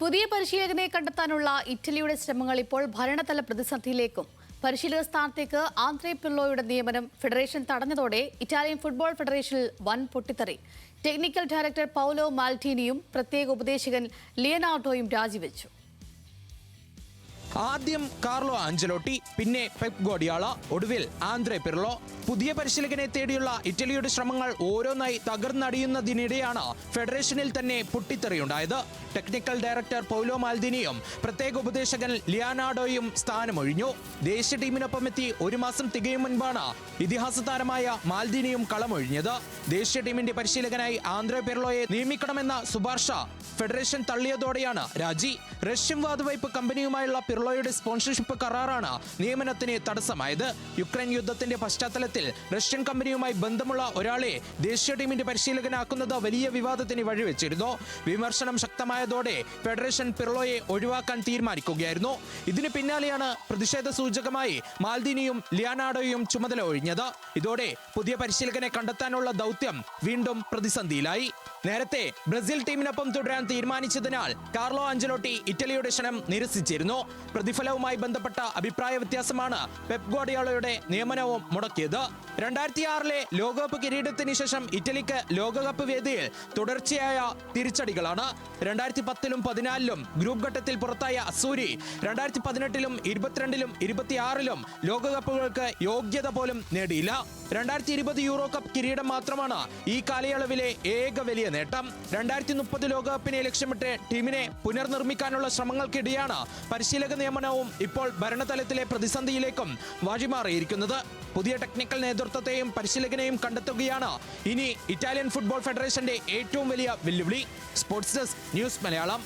പുതിയ പരിശീലകനെ കണ്ടെത്താനുള്ള ഇറ്റലിയുടെ ശ്രമങ്ങൾ ഇപ്പോൾ ഭരണതല പ്രതിസന്ധിയിലേക്കും. പരിശീലക സ്ഥാനത്തേക്ക് ആന്ത്രേ പിർലോയുടെ നിയമനം ഫെഡറേഷൻ തടഞ്ഞതോടെ ഇറ്റാലിയൻ ഫുട്ബോൾ ഫെഡറേഷനിൽ വൻ പൊട്ടിത്തെറി. ടെക്നിക്കൽ ഡയറക്ടർ പൗലോ മാൽറ്റീനിയും പ്രത്യേക ഉപദേശകൻ ലിയനാർഡോയും രാജിവെച്ചു. ആദ്യം കാർലോ ആഞ്ചലോട്ടി, പിന്നെ പെപ് ഗോഡിയാള, ഒടുവിൽ ആന്ത്രേ പിർലോ. പുതിയ പരിശീലകനെ തേടിയുള്ള ഇറ്റലിയുടെ ശ്രമങ്ങൾ ഓരോന്നായി തകർന്നടിയുന്നതിനിടെയാണ് ഫെഡറേഷനിൽ തന്നെ പൊട്ടിത്തെറിയുണ്ടായത്. ടെക്നിക്കൽ ഡയറക്ടർ പൗലോ മാൽദിനിയും പ്രത്യേക ഉപദേശകൻ ലിയനാർഡോയും സ്ഥാനമൊഴിഞ്ഞു. ദേശീയ ടീമിനൊപ്പം എത്തി ഒരു മാസം തികയും മുൻപാണ് ഇതിഹാസ താരമായ മാൽദിനിയും കളമൊഴിഞ്ഞത്. ദേശീയ ടീമിന്റെ പരിശീലകനായി ആന്ത്രേ പിർലോയെ നിയമിക്കണമെന്ന ശുപാർശ ഫെഡറേഷൻ തള്ളിയതോടെയാണ് രാജി. റഷ്യൻ വാതുവയ്പ് കമ്പനിയുമായുള്ള പിർലോയുടെ സ്പോൺസർഷിപ്പ് കരാറാണ് നിയമനത്തിന് തടസ്സമായത്. യുക്രൈൻ യുദ്ധത്തിന്റെ പശ്ചാത്തലത്തിൽ റഷ്യൻ കമ്പനിയുമായി ബന്ധമുള്ള ഒരാളെ ദേശീയ ടീമിന്റെ പരിശീലകനാക്കുന്നത് വലിയ വിവാദത്തിന് വഴിവെച്ചിരുന്നു. വിമർശനം ശക്തമായതോടെ ഫെഡറേഷൻ പിർലോയെ ഒഴിവാക്കാൻ തീരുമാനിക്കുകയായിരുന്നു. ഇതിന് പിന്നാലെയാണ് പ്രതിഷേധ സൂചകമായി മാൽദിനിയും ലിയനാർഡോയും ചുമതല ഒഴിഞ്ഞത്. ഇതോടെ പുതിയ പരിശീലകനെ കണ്ടെത്താനുള്ള ദൗത്യം വീണ്ടും പ്രതിസന്ധിയിലായി. നേരത്തെ ബ്രസീൽ ടീമിനൊപ്പം തുടരാൻ തീരുമാനിച്ചതിനാൽ കാർലോ ആഞ്ചലോട്ടി ഇറ്റലിയുടെ ക്ഷണം നിരസിച്ചിരുന്നു. പ്രതിഫലവുമായി ബന്ധപ്പെട്ട അഭിപ്രായ വ്യത്യാസമാണ് പെപ് ഗോഡിയാളയുടെ നിയമനവും മുടക്കിയത്. 2006 ലോകകപ്പ് കിരീടത്തിന് ശേഷം ഇറ്റലിക്ക് ലോകകപ്പ് വേദിയിൽ തുടർച്ചയായ തിരിച്ചടികളാണ്. 2010-ലും 2014-ലും ഗ്രൂപ്പ് ഘട്ടത്തിൽ പുറത്തായ അസൂരി 2018-ലും 2022-ലും 2026-ലും ലോകകപ്പുകൾക്ക് യോഗ്യത പോലും നേടിയില്ല. 2020 യൂറോ കപ്പ് കിരീടം മാത്രമാണ് ഈ കാലയളവിലെ ഏക വലിയ നേട്ടം. 2030 ലോകകപ്പിനെ ലക്ഷ്യമിട്ട് ടീമിനെ പുനർനിർമ്മിക്കാനുള്ള ശ്രമങ്ങൾക്കിടെയാണ് പരിശീലക നിയമനവും ഇപ്പോൾ ഭരണതലത്തിലെ പ്രതിസന്ധിയിലേക്കും വഴിമാറിയിരിക്കുന്നത്. പുതിയ ടെക്നിക്കൽ നേതൃത്വത്തെയും പരിശീലകനെയും കണ്ടെത്തുകയാണ് ഇനി ഇറ്റാലിയൻ ഫുട്ബോൾ ഫെഡറേഷന്റെ ഏറ്റവും വലിയ വെല്ലുവിളി. Sports desk, news Malayalam.